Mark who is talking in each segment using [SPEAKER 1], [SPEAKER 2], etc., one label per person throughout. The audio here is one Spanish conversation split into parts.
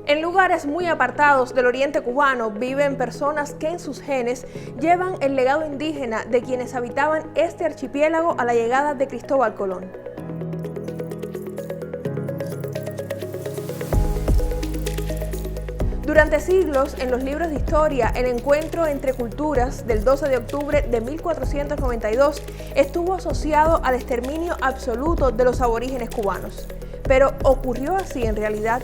[SPEAKER 1] En lugares muy apartados del oriente cubano viven personas que en sus genes llevan el legado indígena de quienes habitaban este archipiélago a la llegada de Cristóbal Colón. Durante siglos, en los libros de historia, el encuentro entre culturas del 12 de octubre de 1492 estuvo asociado al exterminio absoluto de los aborígenes cubanos. Pero ¿ocurrió así en realidad?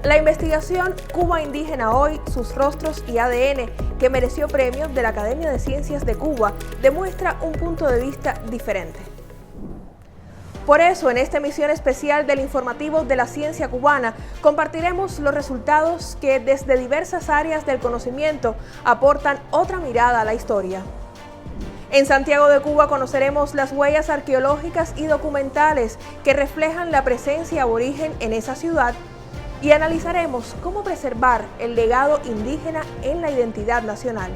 [SPEAKER 1] La investigación Cuba Indígena Hoy, sus rostros y ADN, que mereció premio de la Academia de Ciencias de Cuba, demuestra un punto de vista diferente. Por eso, en esta emisión especial del informativo de la ciencia cubana, compartiremos los resultados que desde diversas áreas del conocimiento aportan otra mirada a la historia. En Santiago de Cuba conoceremos las huellas arqueológicas y documentales que reflejan la presencia aborigen en esa ciudad y analizaremos cómo preservar el legado indígena en la identidad nacional.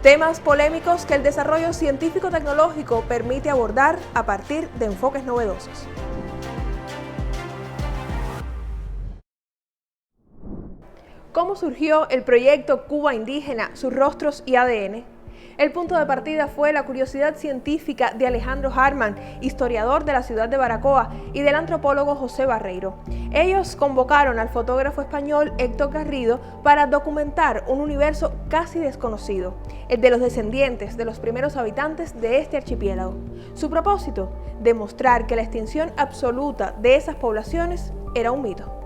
[SPEAKER 1] Temas polémicos que el desarrollo científico-tecnológico permite abordar a partir de enfoques novedosos. ¿Cómo surgió el proyecto Cuba Indígena, sus rostros y ADN? El punto de partida fue la curiosidad científica de Alejandro Harman, historiador de la ciudad de Baracoa, y del antropólogo José Barreiro. Ellos convocaron al fotógrafo español Héctor Garrido para documentar un universo casi desconocido, el de los descendientes de los primeros habitantes de este archipiélago. Su propósito, demostrar que la extinción absoluta de esas poblaciones era un mito.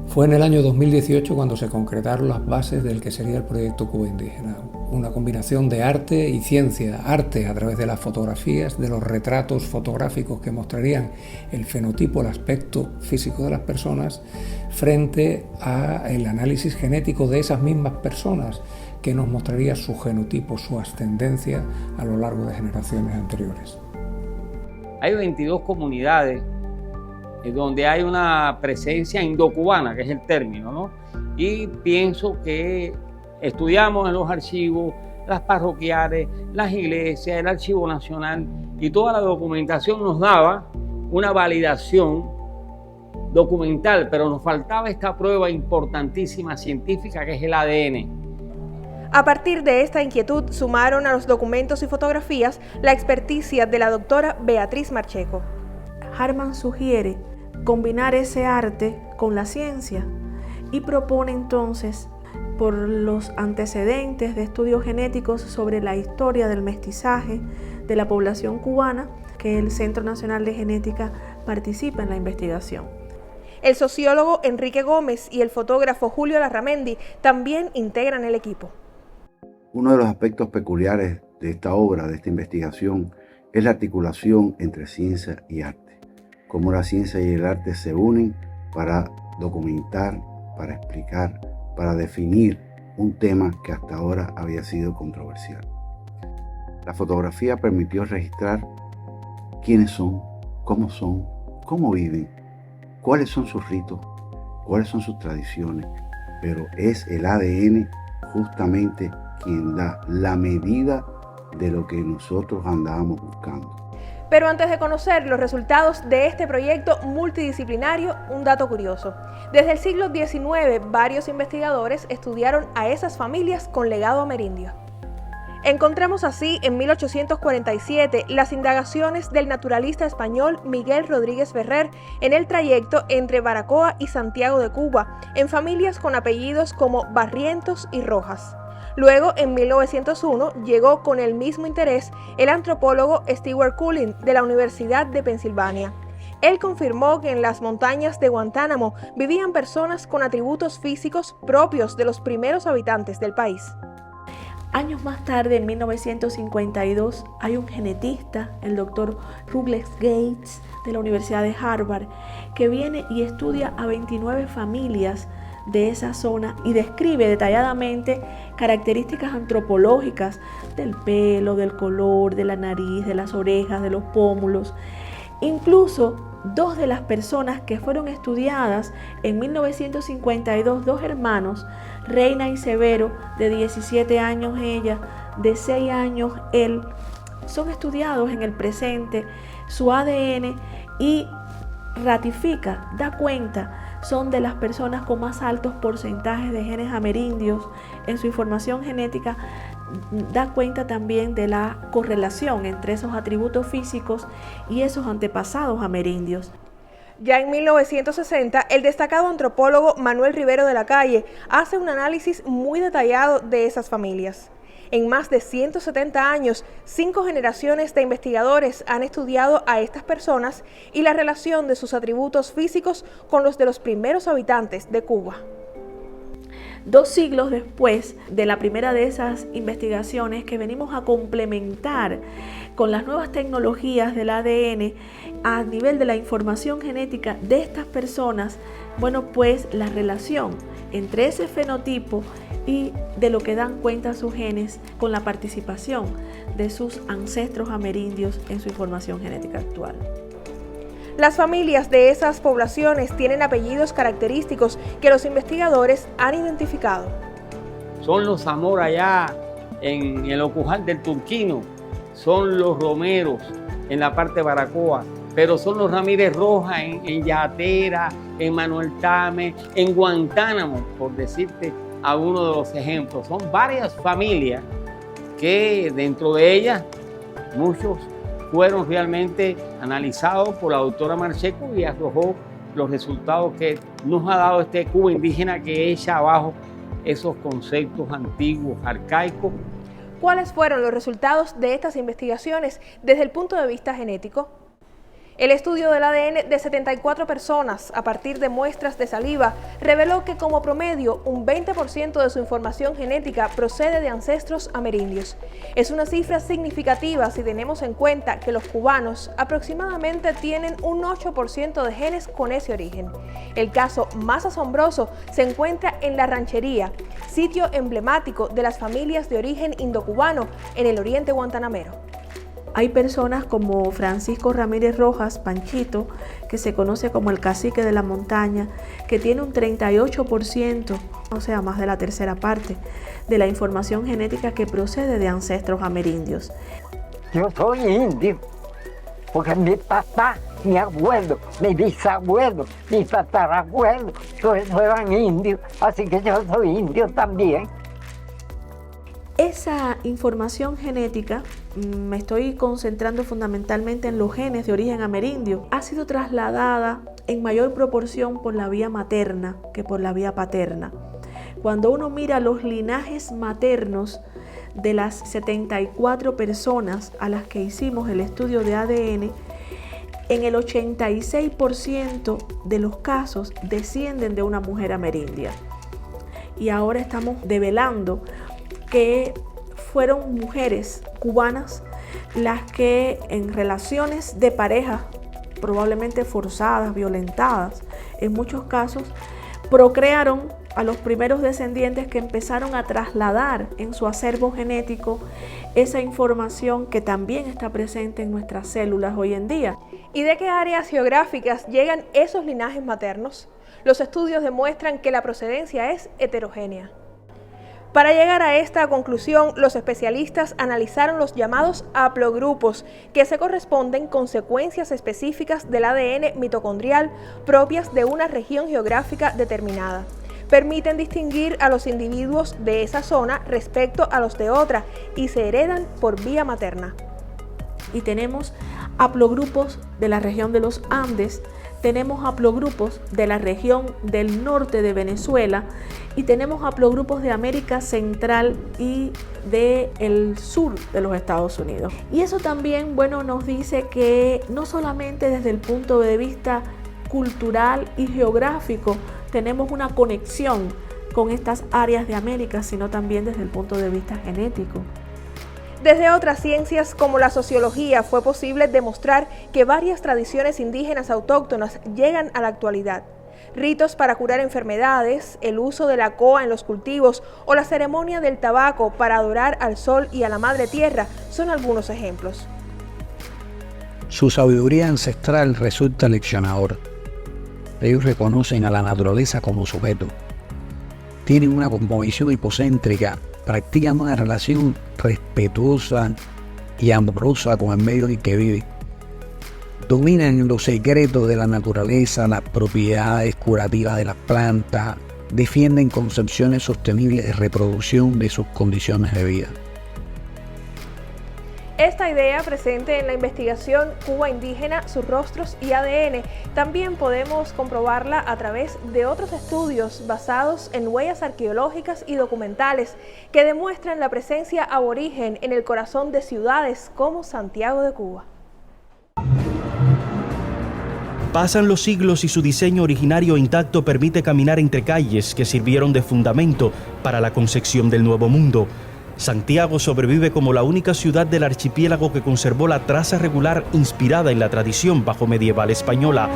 [SPEAKER 2] Fue en el año 2018 cuando se concretaron las bases del que sería el proyecto Cuba Indígena, una combinación de arte y ciencia, arte a través de las fotografías, de los retratos fotográficos que mostrarían el fenotipo, el aspecto físico de las personas, frente al análisis genético de esas mismas personas, que nos mostraría su genotipo, su ascendencia a lo largo de generaciones anteriores.
[SPEAKER 3] Hay 22 comunidades donde hay una presencia indocubana, que es el término, ¿no? Y pienso que estudiamos en los archivos, las parroquiales, las iglesias, el Archivo Nacional, y toda la documentación nos daba una validación documental, pero nos faltaba esta prueba importantísima científica que es el ADN.
[SPEAKER 1] A partir de esta inquietud sumaron a los documentos y fotografías la experticia de la doctora Beatriz Marcheco.
[SPEAKER 4] Harman sugiere combinar ese arte con la ciencia y propone entonces, por los antecedentes de estudios genéticos sobre la historia del mestizaje de la población cubana, que el Centro Nacional de Genética participe en la investigación.
[SPEAKER 1] El sociólogo Enrique Gómez y el fotógrafo Julio Larramendi también integran el equipo.
[SPEAKER 5] Uno de los aspectos peculiares de esta obra, de esta investigación, es la articulación entre ciencia y arte. Cómo la ciencia y el arte se unen para documentar, para explicar, para definir un tema que hasta ahora había sido controversial. La fotografía permitió registrar quiénes son, cómo viven, cuáles son sus ritos, cuáles son sus tradiciones, pero es el ADN justamente quien da la medida de lo que nosotros andábamos buscando.
[SPEAKER 1] Pero antes de conocer los resultados de este proyecto multidisciplinario, un dato curioso. Desde el siglo XIX, varios investigadores estudiaron a esas familias con legado amerindio. Encontramos así en 1847 las indagaciones del naturalista español Miguel Rodríguez Ferrer en el trayecto entre Baracoa y Santiago de Cuba, en familias con apellidos como Barrientos y Rojas. Luego, en 1901, llegó con el mismo interés el antropólogo Stewart Coolin de la Universidad de Pensilvania. Él confirmó que en las montañas de Guantánamo vivían personas con atributos físicos propios de los primeros habitantes del país.
[SPEAKER 4] Años más tarde, en 1952, hay un genetista, el doctor Douglas Gates, de la Universidad de Harvard, que viene y estudia a 29 familias de esa zona y describe detalladamente características antropológicas del pelo, del color, de la nariz, de las orejas, de los pómulos. Incluso dos de las personas que fueron estudiadas en 1952, dos hermanos, Reina y Severo, de 17 años ella, de 6 años él, son estudiados en el presente, su ADN, y ratifica, da cuenta, son de las personas con más altos porcentajes de genes amerindios en su información genética. Da cuenta también de la correlación entre esos atributos físicos y esos antepasados amerindios.
[SPEAKER 1] Ya en 1960, el destacado antropólogo Manuel Rivero de la Calle hace un análisis muy detallado de esas familias. En más de 170 años, 5 generaciones de investigadores han estudiado a estas personas y la relación de sus atributos físicos con los de los primeros habitantes de Cuba.
[SPEAKER 4] 2 siglos después de la primera de esas investigaciones que venimos a complementar con las nuevas tecnologías del ADN a nivel de la información genética de estas personas, bueno, pues la relación entre ese fenotipo y de lo que dan cuenta sus genes con la participación de sus ancestros amerindios en su información genética actual.
[SPEAKER 1] Las familias de esas poblaciones tienen apellidos característicos que los investigadores han identificado.
[SPEAKER 3] Son los Zamora allá en el Ocujal del Turquino, son los Romeros en la parte de Baracoa, pero son los Ramírez Rojas en Yatera, en Manuel Tame, en Guantánamo, por decirte algunos de los ejemplos. Son varias familias que dentro de ellas muchos fueron realmente analizados por la doctora Marcheco y arrojó los resultados que nos ha dado este Cuba indígena que echa abajo esos conceptos antiguos, arcaicos.
[SPEAKER 1] ¿Cuáles fueron los resultados de estas investigaciones desde el punto de vista genético? El estudio del ADN de 74 personas a partir de muestras de saliva reveló que como promedio un 20% de su información genética procede de ancestros amerindios. Es una cifra significativa si tenemos en cuenta que los cubanos aproximadamente tienen un 8% de genes con ese origen. El caso más asombroso se encuentra en La Ranchería, sitio emblemático de las familias de origen indocubano en el oriente guantanamero.
[SPEAKER 4] Hay personas como Francisco Ramírez Rojas, Panchito, que se conoce como el cacique de la montaña, que tiene un 38%, o sea, más de la tercera parte, de la información genética que procede de ancestros amerindios.
[SPEAKER 6] Yo soy indio, porque mi papá, mi abuelo, mi bisabuelo, mi tatarabuelo, todos eran indios, así que yo soy indio también.
[SPEAKER 4] Esa información genética, me estoy concentrando fundamentalmente en los genes de origen amerindio, ha sido trasladada en mayor proporción por la vía materna que por la vía paterna. Cuando uno mira los linajes maternos de las 74 personas a las que hicimos el estudio de ADN, en el 86% de los casos descienden de una mujer amerindia. Y ahora estamos develando que fueron mujeres cubanas las que en relaciones de pareja, probablemente forzadas, violentadas, en muchos casos, procrearon a los primeros descendientes que empezaron a trasladar en su acervo genético esa información que también está presente en nuestras células hoy en día.
[SPEAKER 1] ¿Y de qué áreas geográficas llegan esos linajes maternos? Los estudios demuestran que la procedencia es heterogénea. Para llegar a esta conclusión, los especialistas analizaron los llamados haplogrupos, que se corresponden con secuencias específicas del ADN mitocondrial propias de una región geográfica determinada. Permiten distinguir a los individuos de esa zona respecto a los de otra y se heredan por vía materna.
[SPEAKER 4] Y tenemos haplogrupos de la región de los Andes, tenemos haplogrupos de la región del norte de Venezuela y tenemos haplogrupos de América Central y del sur de los Estados Unidos. Y eso también, bueno, nos dice que no solamente desde el punto de vista cultural y geográfico tenemos una conexión con estas áreas de América, sino también desde el punto de vista genético.
[SPEAKER 1] Desde otras ciencias como la sociología fue posible demostrar que varias tradiciones indígenas autóctonas llegan a la actualidad. Ritos para curar enfermedades, el uso de la coa en los cultivos o la ceremonia del tabaco para adorar al sol y a la madre tierra son algunos ejemplos.
[SPEAKER 7] Su sabiduría ancestral resulta leccionadora. Ellos reconocen a la naturaleza como sujeto. Tienen una cosmovisión hipocéntrica, practican una relación respetuosa y amorosa con el medio en que vive. Dominan los secretos de la naturaleza, las propiedades curativas de las plantas, defienden concepciones sostenibles de reproducción de sus condiciones de vida.
[SPEAKER 1] Esta idea presente en la investigación Cuba Indígena, sus rostros y ADN, también podemos comprobarla a través de otros estudios basados en huellas arqueológicas y documentales que demuestran la presencia aborigen en el corazón de ciudades como Santiago de Cuba.
[SPEAKER 8] Pasan los siglos y su diseño originario intacto permite caminar entre calles que sirvieron de fundamento para la concepción del Nuevo Mundo. Santiago sobrevive como la única ciudad del archipiélago que conservó la traza regular inspirada en la tradición bajo medieval española.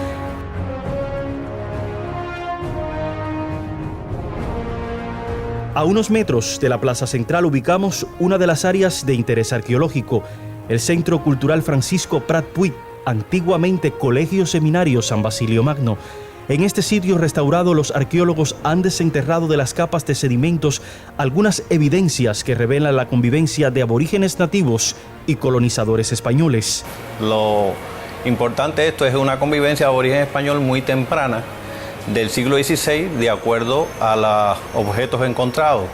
[SPEAKER 8] A unos metros de la plaza central ubicamos una de las áreas de interés arqueológico, el Centro Cultural Francisco Prat Puig, antiguamente Colegio Seminario San Basilio Magno. En este sitio restaurado, los arqueólogos han desenterrado de las capas de sedimentos algunas evidencias que revelan la convivencia de aborígenes nativos y colonizadores españoles.
[SPEAKER 9] Lo importante de esto es una convivencia de aborigen español muy temprana, del siglo XVI, de acuerdo a los objetos encontrados.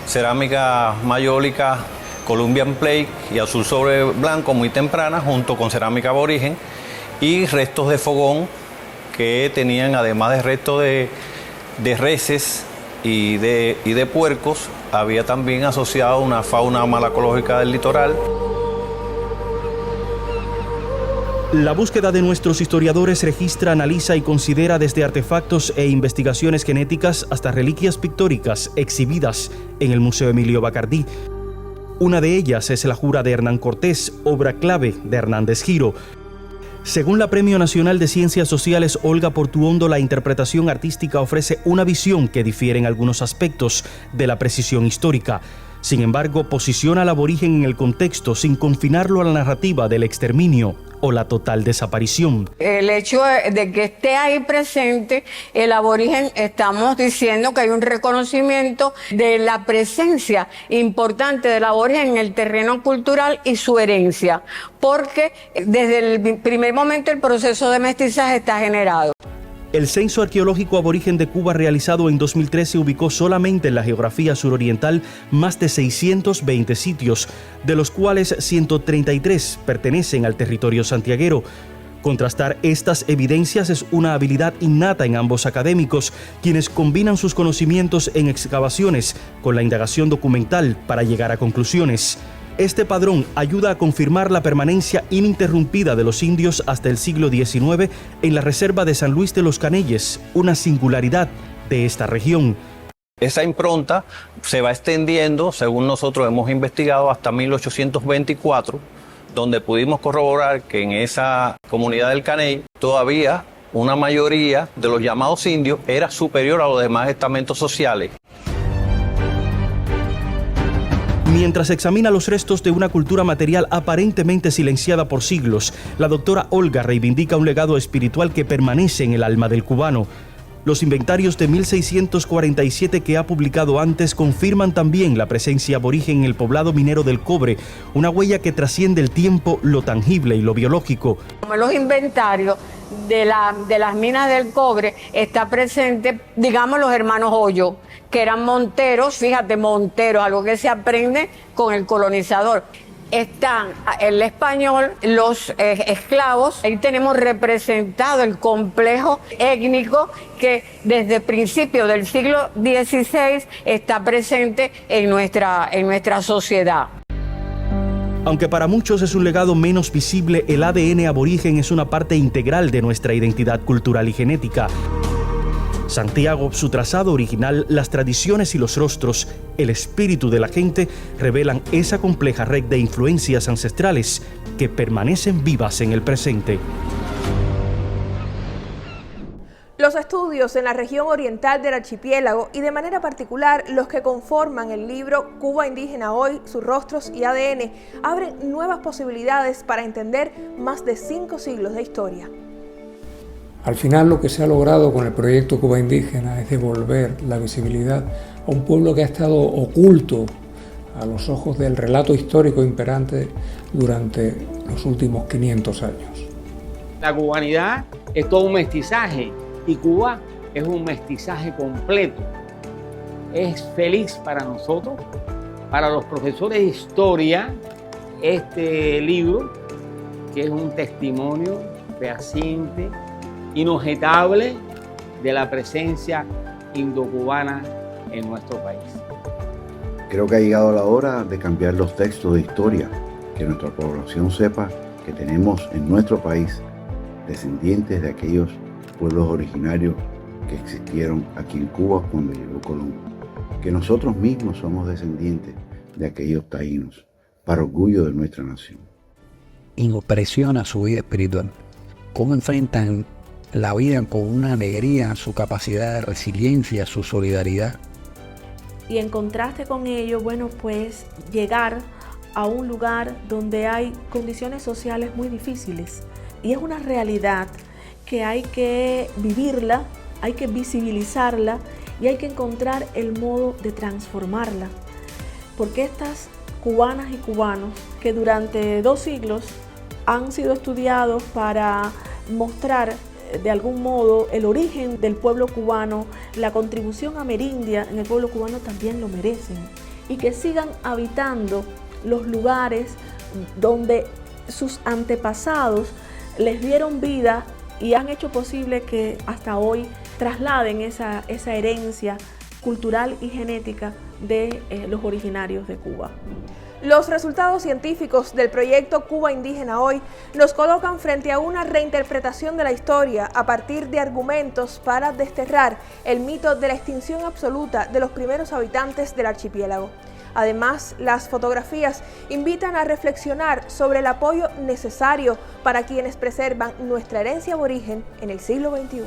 [SPEAKER 9] Cerámica mayólica, Columbian Plate y azul sobre blanco muy temprana, junto con cerámica aborigen y restos de fogón que tenían, además de restos de reses y de puercos, había también asociado una fauna malacológica del litoral.
[SPEAKER 8] La búsqueda de nuestros historiadores registra, analiza y considera desde artefactos e investigaciones genéticas hasta reliquias pictóricas exhibidas en el Museo Emilio Bacardí. Una de ellas es la Jura de Hernán Cortés, obra clave de Hernández Giro. Según la Premio Nacional de Ciencias Sociales Olga Portuondo, la interpretación artística ofrece una visión que difiere en algunos aspectos de la precisión histórica. Sin embargo, posiciona al aborigen en el contexto sin confinarlo a la narrativa del exterminio o la total desaparición.
[SPEAKER 10] El hecho de que esté ahí presente el aborigen, estamos diciendo que hay un reconocimiento de la presencia importante del aborigen en el terreno cultural y su herencia, porque desde el primer momento el proceso de mestizaje está generado.
[SPEAKER 8] El Censo Arqueológico Aborigen de Cuba, realizado en 2013, ubicó solamente en la geografía suroriental más de 620 sitios, de los cuales 133 pertenecen al territorio santiaguero. Contrastar estas evidencias es una habilidad innata en ambos académicos, quienes combinan sus conocimientos en excavaciones con la indagación documental para llegar a conclusiones. Este padrón ayuda a confirmar la permanencia ininterrumpida de los indios hasta el siglo XIX en la reserva de San Luis de los Caneyes, una singularidad de esta región.
[SPEAKER 9] Esa impronta se va extendiendo, según nosotros hemos investigado, hasta 1824, donde pudimos corroborar que en esa comunidad del Caney todavía una mayoría de los llamados indios era superior a los demás estamentos sociales.
[SPEAKER 8] Mientras examina los restos de una cultura material aparentemente silenciada por siglos, la doctora Olga reivindica un legado espiritual que permanece en el alma del cubano. Los inventarios de 1647 que ha publicado antes confirman también la presencia aborigen en el poblado minero del Cobre, una huella que trasciende el tiempo, lo tangible y lo biológico.
[SPEAKER 10] Como los inventarios de las minas del cobre está presente, digamos, los hermanos Hoyo, que eran monteros, fíjate, monteros, algo que se aprende con el colonizador. Están el español, los esclavos, ahí tenemos representado el complejo étnico que desde principios del siglo XVI está presente en nuestra sociedad.
[SPEAKER 8] Aunque para muchos es un legado menos visible, el ADN aborigen es una parte integral de nuestra identidad cultural y genética. Santiago, su trazado original, las tradiciones y los rostros, el espíritu de la gente revelan esa compleja red de influencias ancestrales que permanecen vivas en el presente.
[SPEAKER 1] Los estudios en la región oriental del archipiélago y de manera particular los que conforman el libro Cuba Indígena Hoy, sus rostros y ADN abren nuevas posibilidades para entender más de 5 siglos de historia.
[SPEAKER 2] Al final, lo que se ha logrado con el proyecto Cuba Indígena es devolver la visibilidad a un pueblo que ha estado oculto a los ojos del relato histórico imperante durante los últimos 500 años.
[SPEAKER 3] La cubanidad es todo un mestizaje y Cuba es un mestizaje completo. Es feliz para nosotros, para los profesores de historia, este libro, que es un testimonio fehaciente, inobjetable de la presencia indocubana en nuestro país.
[SPEAKER 5] Creo que ha llegado la hora de cambiar los textos de historia, que nuestra población sepa que tenemos en nuestro país descendientes de aquellos pueblos originarios que existieron aquí en Cuba cuando llegó Colón, que nosotros mismos somos descendientes de aquellos taínos, para orgullo de nuestra nación.
[SPEAKER 7] Impresiona su vida espiritual, cómo enfrentan la vida con una alegría, su capacidad de resiliencia, su solidaridad.
[SPEAKER 4] Y en contraste con ello, bueno, pues llegar a un lugar donde hay condiciones sociales muy difíciles. Y es una realidad que hay que vivirla, hay que visibilizarla y hay que encontrar el modo de transformarla. Porque estas cubanas y cubanos que durante 2 siglos han sido estudiados para mostrar de algún modo el origen del pueblo cubano, la contribución amerindia en el pueblo cubano, también lo merecen. Y que sigan habitando los lugares donde sus antepasados les dieron vida y han hecho posible que hasta hoy trasladen esa herencia cultural y genética de los originarios de Cuba.
[SPEAKER 1] Los resultados científicos del proyecto Cuba Indígena Hoy nos colocan frente a una reinterpretación de la historia a partir de argumentos para desterrar el mito de la extinción absoluta de los primeros habitantes del archipiélago. Además, las fotografías invitan a reflexionar sobre el apoyo necesario para quienes preservan nuestra herencia aborigen en el siglo XXI.